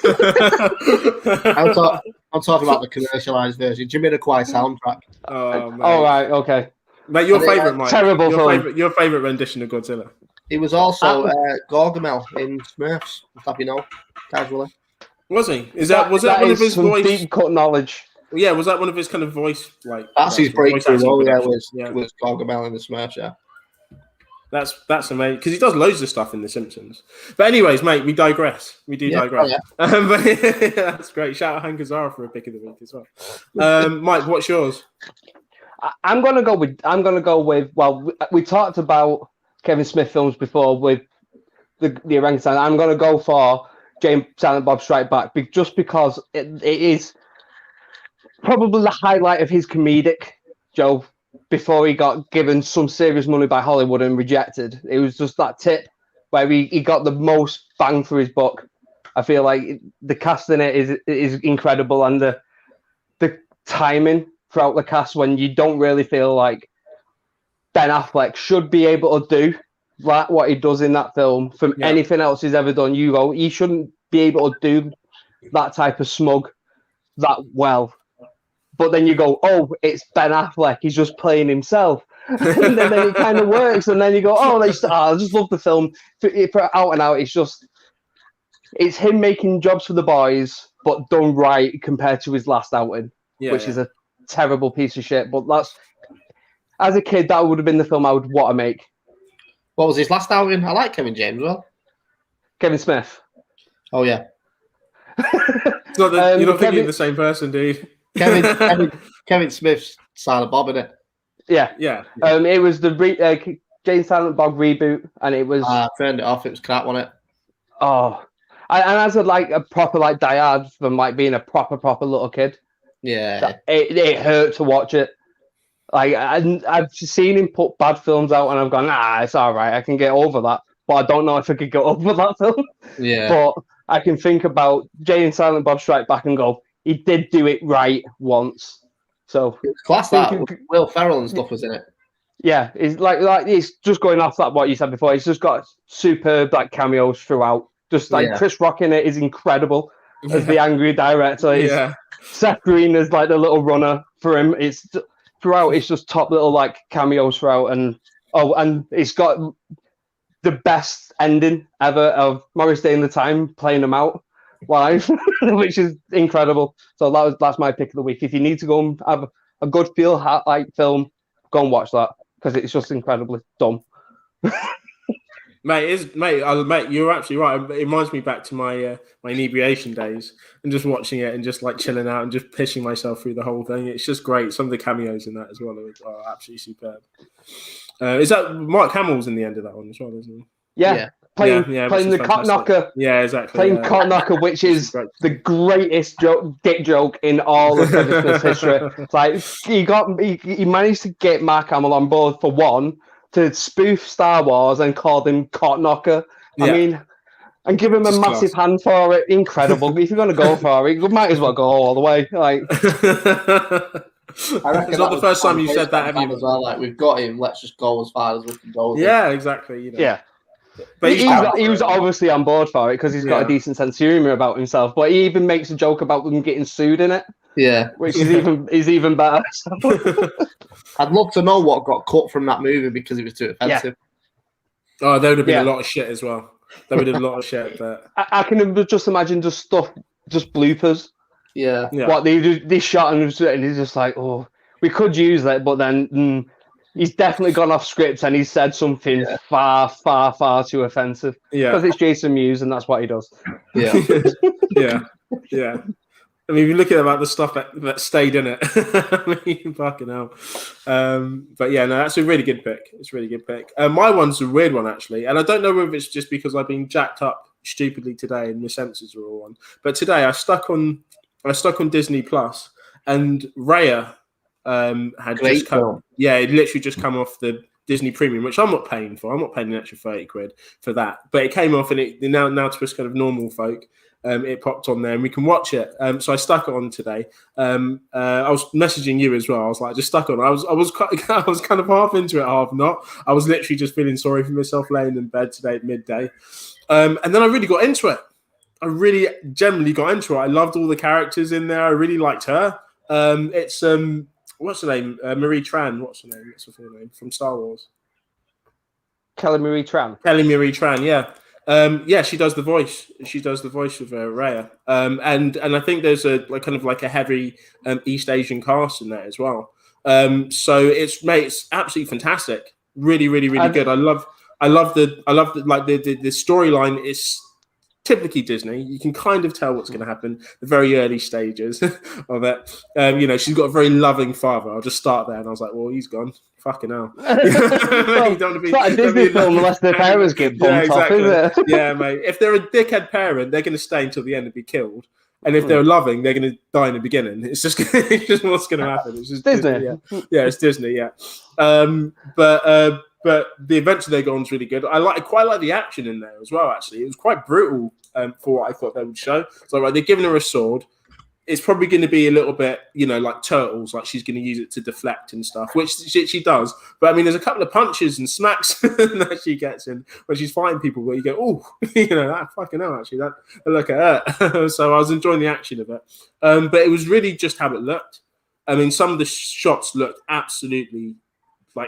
I'm talking about the commercialized version. Jamiroquai soundtrack. Oh, man. All right, okay. Mate, your favourite, Mike. Terrible film. Your favourite rendition of Godzilla. He was also Gargamel in Smurfs. You know, casually. Was he? Was that one of his voice? Deep cut knowledge. Yeah, was that one of his kind of voice? Like that's his breakthrough role. Yeah, was Gargamel in the Smurfs. Yeah. That's amazing because he does loads of stuff in The Simpsons. But anyways, mate, we digress. We do digress. But that's great. Shout out Hank Azaria for a pick of the week as well. Mike, what's yours? I'm gonna go with. Well, we talked about Kevin Smith films before with the orangutan. I'm going to go for Jay Silent Bob Strike Back just because it is probably the highlight of his comedic, Joe, before he got given some serious money by Hollywood and rejected. It was just that tip where he got the most bang for his buck. I feel like the cast in it is incredible, and the timing throughout the cast when you don't really feel like Ben Affleck should be able to do what he does in that film from anything else he's ever done. You go, he shouldn't be able to do that type of smug that well. But then you go, oh, it's Ben Affleck. He's just playing himself. And then it kind of works. And then you go, oh, I just love the film. For out and out, it's him making jobs for the boys, but done right compared to his last outing, which is a terrible piece of shit. But as a kid, that would have been the film I would want to make. What was his last outing? I like Kevin James well. Kevin Smith. Oh, yeah. It's not that, you don't think you're the same person, do you? Kevin Smith's Silent Bob, innit? Yeah. It was the Jane Silent Bob reboot, and it was... I turned it off. It was crap, wasn't it? Oh. And as a proper, diehard from, being a proper little kid. Yeah. It hurt to watch it. I've seen him put bad films out, and I've gone, it's all right. I can get over that. But I don't know if I could get over that film. Yeah. But I can think about Jay and Silent Bob Strike Back and go, he did do it right once. So it's class that. Will Ferrell and stuff was in it. Yeah, it's like it's just going off that what you said before. He's just got superb cameos throughout. Just Chris Rock in it is incredible. as the angry director. Yeah. Seth Green is like the little runner for him. It's throughout. It's just top little like cameos throughout, and it's got the best ending ever of Morris Day and the Time playing them out live, which is incredible. So that's my pick of the week. If you need to go and have a good feel like film, go and watch that because it's just incredibly dumb. Mate, you're absolutely right. It reminds me back to my inebriation days and just watching it and just like chilling out and just pissing myself through the whole thing. It's just great. Some of the cameos in that as well are absolutely superb. Is that Mark Hamill's in the end of that one as well, isn't he? Yeah. Playing the cot knocker. Yeah, exactly. Playing cot knocker, which is the greatest dick joke in all of Kevin Smith's history. It's like he managed to get Mark Hamill on board for one, to spoof Star Wars and call him cot knocker. Yeah. I mean, and give him a massive hand for it. Incredible. If you're going to go for it, you might as well go all the way. Like, I reckon it's not the first time you said that, have you? As well, like, we've got him. Let's just go as far as we can go. Yeah, exactly. You know. Yeah. But he was obviously on board for it because he's got a decent sense of humor about himself. But he even makes a joke about them getting sued in it. Yeah, which is even better. I'd love to know what got cut from that movie because it was too offensive. Yeah. Oh, there would have been a lot of shit as well. There would have been a lot of shit. But I can just imagine just bloopers. Yeah. What they shot and he's just like, oh, we could use that, but then he's definitely gone off script and he said something far, far, far too offensive. Yeah, because it's Jason Mewes and that's what he does. Yeah, yeah. I mean, if you look at the stuff that stayed in it, I mean, fucking hell. But yeah, no, that's a really good pick. It's a really good pick. My one's a weird one, actually. And I don't know if it's just because I've been jacked up stupidly today and the senses are all on. But today I stuck on Disney Plus and Raya had Great just come. film. Yeah, it literally just come off the Disney Premium, which I'm not paying for. I'm not paying an extra 30 quid for that. But it came off and it now to us kind of normal folk. It popped on there and we can watch it. So I stuck it on today. I was messaging you as well. I was like, just stuck on. I was kind of half into it, half not. I was literally just feeling sorry for myself laying in bed today at midday. And then I really got into it. I really generally got into it. I loved all the characters in there. I really liked her. It's what's her name? Marie Tran. What's her name? What's her full name? From Star Wars. Kelly Marie Tran. Kelly Marie Tran, yeah. Yeah, she does the voice. She does the voice of Raya. And I think there's a heavy East Asian cast in that as well. So it's absolutely fantastic. Really, really, really good. I love the storyline is typically Disney. You can kind of tell what's going to happen the very early stages of it. She's got a very loving father. I'll just start there. And I was like, well, he's gone. Fucking hell. It's not a Disney film unless their parents get bumped off, is it? Yeah, mate. If they're a dickhead parent, they're going to stay until the end and be killed. And if they're loving, they're going to die in the beginning. It's just what's going to happen. It's just Disney. Yeah, it's Disney, yeah. But the adventure they go on is really good. I quite like the action in there as well, actually. It was quite brutal for what I thought they would show. So they're giving her a sword. It's probably going to be a little bit, like Turtles, like she's going to use it to deflect and stuff, which she does. But I mean, there's a couple of punches and smacks that she gets in when she's fighting people where you go, oh, that fucking hell, actually, that look at her. So I was enjoying the action of it. But it was really just how it looked. I mean, some of the shots looked absolutely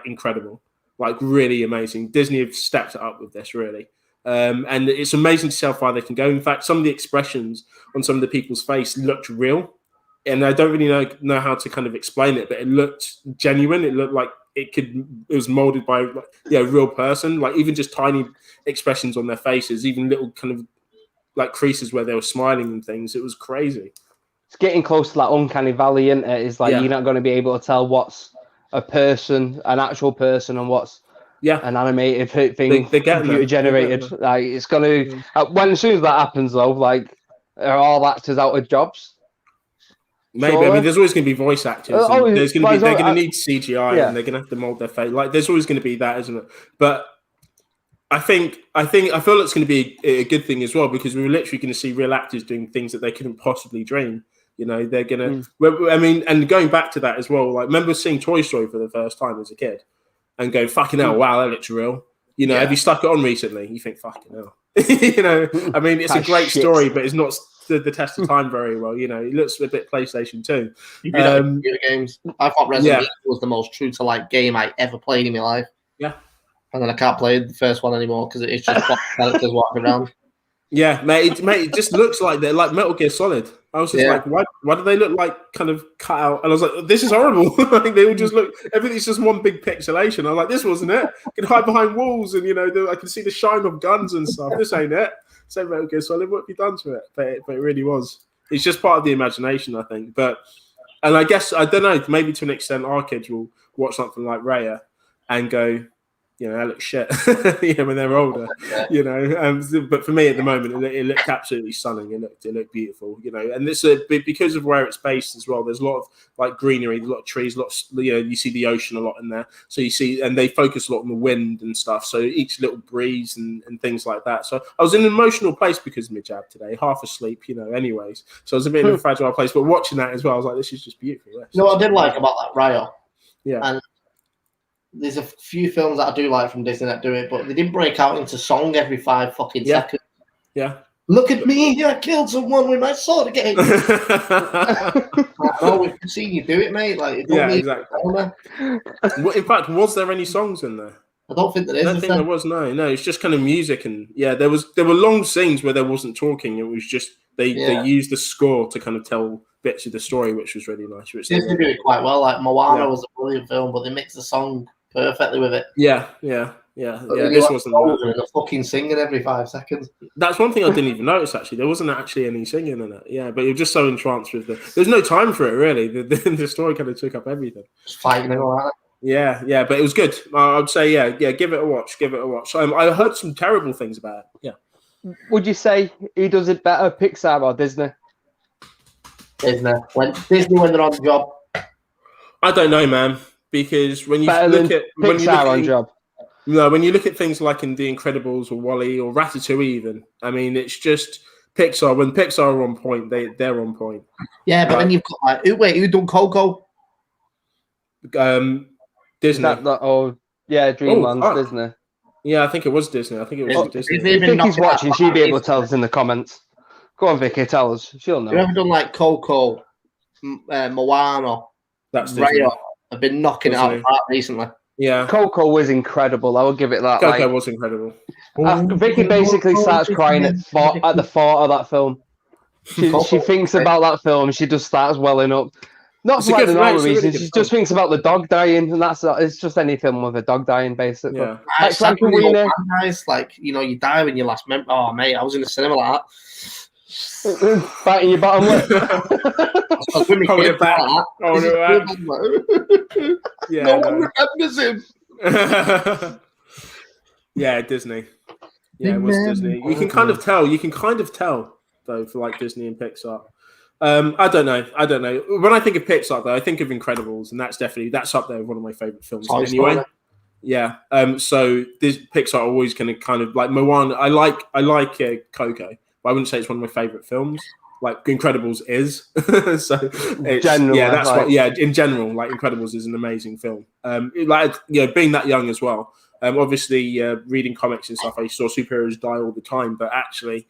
incredible, really amazing. Disney have stepped it up with this, really. And it's amazing to see how far they can go. In fact, some of the expressions on some of the people's face looked real, and I don't really know how to kind of explain it, but it looked genuine. It looked like it was molded by a real person. Even just tiny expressions on their faces, even little kind of creases where they were smiling and things. It was crazy. It's getting close to that uncanny valley, isn't it? It's you're not going to be able to tell what's a person, an actual person, and what's an animated thing, computer generated. It's going to as soon as that happens, though, are all actors out of jobs? Maybe. I mean, there's always going to be voice actors. They're going to need CGI, and they're going to have to mold their face. There's always going to be that, isn't it? But I feel it's going to be a good thing as well, because we're literally going to see real actors doing things that they couldn't possibly dream. They're going to. I mean, and going back to that as well. Remember seeing Toy Story for the first time as a kid, and going, fucking hell, wow, that looks real. Have you stuck it on recently? You think, fucking hell. I mean, it's a great story, but it's not stood the test of time very well. You know, it looks a bit PlayStation 2. You do that in video games. I thought Resident Evil was the most true to life game I ever played in my life. Yeah. And then I can't play the first one anymore because it's just characters walking around. Yeah, mate, it just looks like they're like Metal Gear Solid. I was just like, why do they look like kind of cut out? And I was like, this is horrible. Like they all just look, everything's just one big pixelation. I was like, this wasn't it. I can hide behind walls and, you know, I can see the shine of guns and stuff. This ain't it. Say Metal Gear Solid, what have you done to it? But it really was. It's just part of the imagination, I think. And I guess, I don't know, maybe to an extent, our kids will watch something like Raya and go, you know, that looks shit. You know, when they're older, you know. But for me at the moment, it looked absolutely stunning. It looked beautiful, you know. And this because of where it's based as well. There's a lot of like greenery, a lot of trees, you know. You see the ocean a lot in there, so you see, and they focus a lot on the wind and stuff. So each little breeze and things like that. So I was in an emotional place because of my jab today, half asleep, you know. Anyways, so I was a bit in a fragile place. But watching that as well, I was like, this is just beautiful. You know what I did like about that Raya? Yeah. And there's a few films that I do like from Disney that do it, but they didn't break out into song every 5 fucking seconds. Yeah. Look at me, I killed someone with my sword again. Oh, we've seen you do it, mate. Like, exactly. In fact, was there any songs in there? I don't think there is. I don't think there was. No. It's just kind of music, and there were long scenes where there wasn't talking. It was just they used the score to kind of tell bits of the story, which was really nice. They do it quite well. Like Moana was a brilliant film, but they mixed the song perfectly with it. Yeah. This wasn't the fucking singing every 5 seconds. That's one thing I didn't even notice. Actually, there wasn't actually any singing in it. Yeah, but you're just so entranced with there's no time for it really. The story kind of took up everything. Just fighting and all that. Yeah, but it was good. I'd say, give it a watch. I heard some terrible things about it. Yeah. Would you say who does it better, Pixar or Disney? Disney. When they're on the job. I don't know, man. Because when you look at Pixar on job. No, when you look at things like in The Incredibles or WALL-E or Ratatouille, even, I mean, it's just Pixar. When Pixar are on point, they're on point. Yeah, but then you've got who done Coco? Disney. Dreamland, Disney. Yeah, I think it was Disney. I think it was Disney. If Vicky's watching, she'll be able to tell us in the comments. Go on, Vicky, tell us. She'll know. You've ever done like Coco, Moana, that's Raya? I've been knocking it out of the park recently. Yeah, Coco was incredible. I will give it that. Coco was incredible. Vicky basically starts crying at the thought of that film. She thinks about that film. She just starts welling up. Not for like the normal reasons. She just thinks about the dog dying, and it's just any film with a dog dying, basically. Yeah. Like you die when you last met. Oh, mate, I was in the cinema like that. Biting your bottom lip. Hold it back. No one remembers him. Yeah, Disney. Yeah, it was Disney. You can kind of tell though for like Disney and Pixar. I don't know. When I think of Pixar, though, I think of Incredibles, and that's up there with one of my favorite films. Anyway, yeah. So this Pixar always kind of like Moana. I like Coco, but I wouldn't say it's one of my favorite films. Like Incredibles is. So it's, in general, like Incredibles is an amazing film. Being that young as well. Obviously, reading comics and stuff, I saw superheroes die all the time, but actually.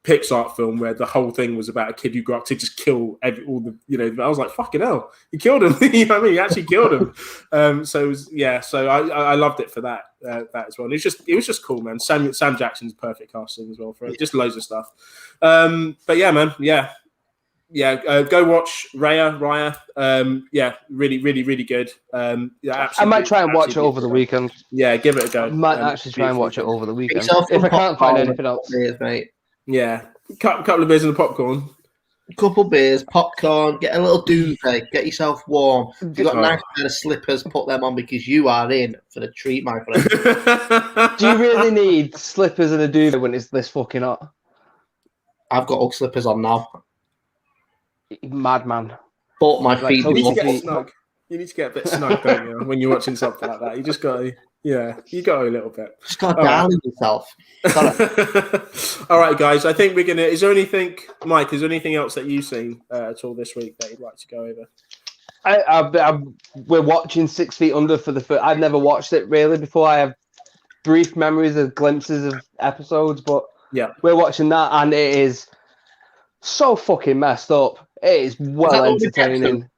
Pixar film where the whole thing was about a kid who grew up to just kill I was like, fucking hell, he killed him. You know what I mean? He actually killed him. So I loved it for that as well. And it was just cool, man. Sam Jackson's perfect casting as well for it. Just loads of stuff. But yeah, man, go watch Raya. Really, really, really good. I might try and watch it over the weekend. Yeah, give it a go. I might actually try and watch it over the weekend if I can't find anything else. Mate. Yeah, couple of beers and a popcorn. Couple beers, popcorn, get a little duvet, get yourself warm. If you've got nice pair of slippers, put them on because you are in for the treat, my friend. Do you really need slippers and a duvet when it's this fucking hot? I've got Ugg slippers on now. Madman. But my feet. You need to get snug. You need to get a bit snug, don't you? When you're watching something like that, you just got to. Yeah, you go a little bit. Just got to darling yourself. All right, guys. I think we're gonna. Is there anything, Mike? Is there anything else that you've seen at all this week that you'd like to go over? We're watching 6 Feet Under for the first. I've never watched it really before. I have brief memories of glimpses of episodes, but yeah, we're watching that, and it is so fucking messed up. It is well entertaining.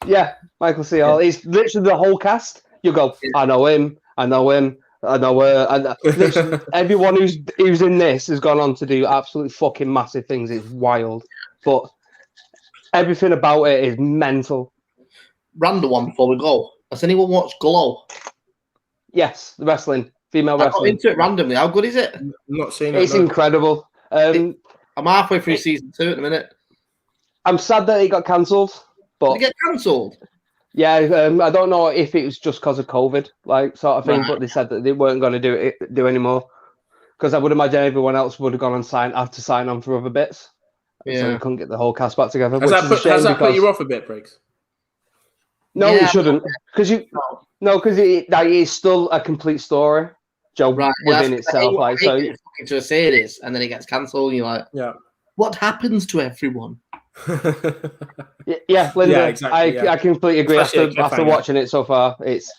Yeah, Michael C. Hall. It's literally the whole cast. You go, I know him, I know him, I know her. And literally everyone who's in this has gone on to do absolutely fucking massive things. It's wild. But everything about it is mental. Random one before we go. Has anyone watched Glow? Yes, the wrestling. Female I got wrestling. into it randomly. How good is it? I'm not seeing it. It's incredible. I'm halfway through season 2 at the minute. I'm sad that it got cancelled. But Did it get cancelled? Yeah, I don't know if it was just because of COVID, like sort of thing, Right. but they said that they weren't going to do anymore. Because I would imagine everyone else would have gone and have to sign on for other bits. Yeah. So we couldn't get the whole cast back together. Has that put you off a bit, Briggs? No, it shouldn't. Because it's still a complete story, Joe, within itself. To a series, and then it gets cancelled, and you're like, what happens to everyone? Yeah, Linda, Yeah, exactly, I completely agree. After watching it so far, it's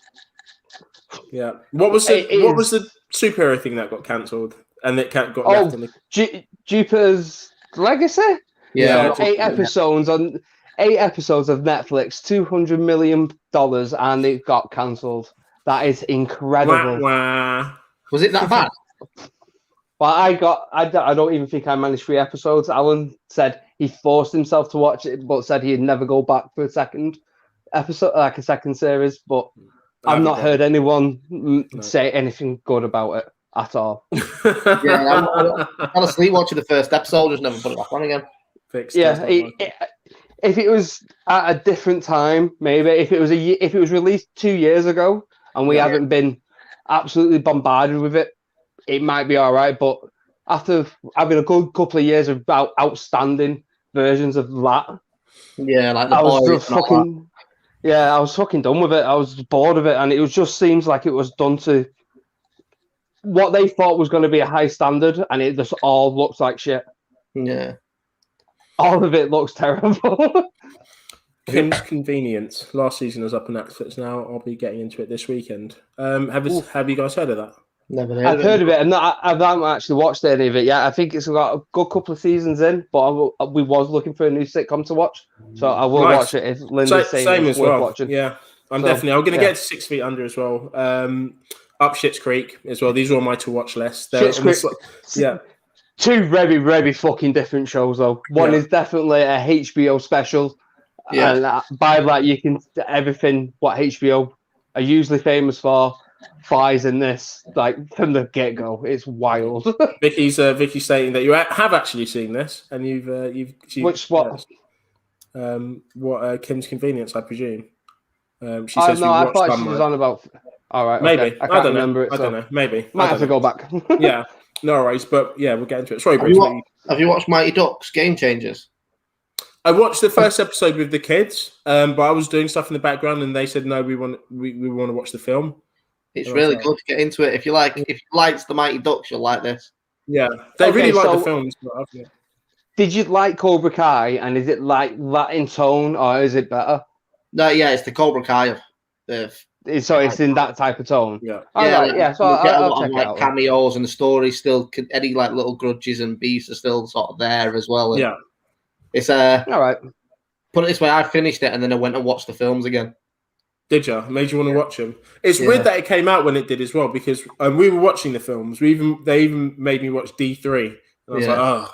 What was the superhero thing that got cancelled and it got left in the Jupiter's Legacy? Yeah, 8 episodes of Netflix, $200 million, and it got cancelled. That is incredible. Wah. Was it that bad? Well, I don't even think I managed 3 episodes. Alan said he forced himself to watch it, but said he'd never go back for a second episode, like a second series. But I've not heard anyone say anything good about it at all. Yeah, I fell asleep watching the first episode, just never put it back on again. If it was at a different time, maybe if it was released 2 years ago and we haven't been absolutely bombarded with it, it might be all right. But after having a good couple of years of outstanding versions of that, I was fucking done with it. I was bored of it, and it just seems like it was done to what they thought was going to be a high standard, and it just all looks like shit. Yeah. All of it looks terrible. Kim's Convenience. Last season is up on Netflix now. I'll be getting into it this weekend. Have you guys heard of that? Never heard I've heard of it, and I haven't actually watched any of it yet. I think it's got a good couple of seasons in, but we was looking for a new sitcom to watch, so I will watch it if Linda's saying it's worth watching. Yeah, I'm going to get to 6 Feet Under as well. Up Schitt's Creek as well. These are on my to watch list. Yeah. 2 very, very fucking different shows though. One is definitely a HBO special, and by that you can everything what HBO are usually famous for flies in this, like from the get go. It's wild. Vicky's stating that you have actually seen this, and you've what? Kim's Convenience, I presume. She says no, I thought she was on about. All right, maybe okay. I can't remember it. I don't know. Maybe might have to go back. Yeah. No worries, but we'll get into it. Sorry, Bruce. Have you watched Mighty Ducks Game Changers? I watched the first episode with the kids, but I was doing stuff in the background, and they said no, we want to watch the film. It's really good to get into it. If you liked the Mighty Ducks, you'll like this. Yeah, they really like the films. Did you like Cobra Kai, and is it like that in tone, or is it better? No, it's the Cobra Kai of so it's in that type of tone. Yeah. So I'll check it out. Cameos, and the story still, any like little grudges and beefs are still sort of there as well. And it's all right. Put it this way, I finished it and then I went and watched the films again. Did you? Made you want to watch them? It's weird that it came out when it did as well, because we were watching the films. They even made me watch D3. And I was like, oh.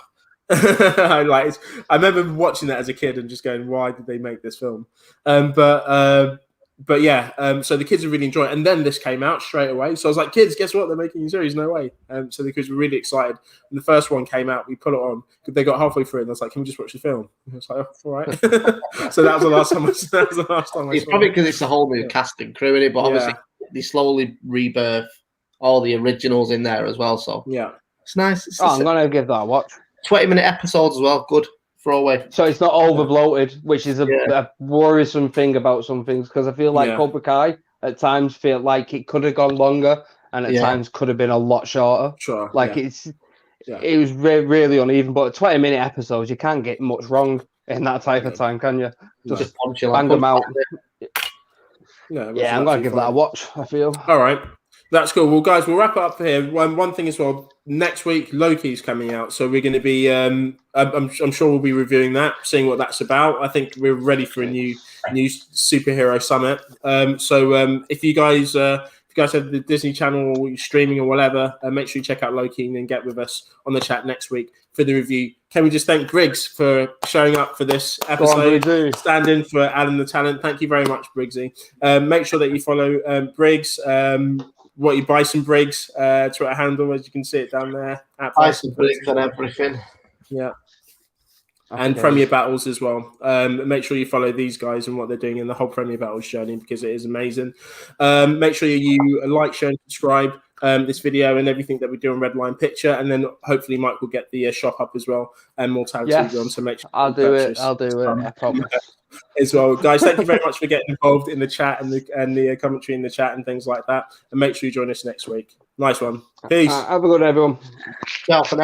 I remember watching that as a kid and just going, why did they make this film? So the kids are really enjoying it. And then this came out straight away. So I was like, kids, guess what? They're making a series. No way. So the kids were really excited. When the first one came out, we put it on. They got halfway through it, and I was like, can we just watch the film? And I was like, all right. So that was the last time I saw it. It's probably because it's a whole new cast and crew in it, but obviously they slowly rebirth all the originals in there as well. So it's nice. I'm going to give that a watch. 20-minute episodes as well. Good. Throwaway. So it's not over bloated, which is a worrisome thing about some things, because I feel like Cobra Kai at times feel like it could have gone longer, and at times could have been a lot shorter. Sure. It was really uneven, but 20-minute episodes, you can't get much wrong in that type of time, can you? Just bang them out. I'm going to give that a watch, I feel. All right. That's cool. Well, guys, we'll wrap it up here. One thing as well. Next week, Loki's coming out, so we're going to be. I'm sure we'll be reviewing that, seeing what that's about. I think we're ready for a new superhero summit. If you guys have the Disney Channel or you're streaming or whatever, make sure you check out Loki and then get with us on the chat next week for the review. Can we just thank Briggs for showing up for this episode, stand-in for Alan the Talent. Thank you very much, Briggsy. Make sure that you follow Briggs. Bison Briggs Twitter handle, as you can see it down there. At Bison Briggs and everything. Yeah. And Premier Battles as well. Make sure you follow these guys and what they're doing in the whole Premier Battles journey, because it is amazing. Make sure you like, share, and subscribe this video and everything that we do on Redline Picture, and then hopefully Mike will get the shop up as well and Mortality on. So make sure I'll do it. I promise. As well, guys. Thank you very much for getting involved in the chat and the commentary in the chat and things like that. And make sure you join us next week. Nice one. Peace. Have a good one, everyone. Ciao for now.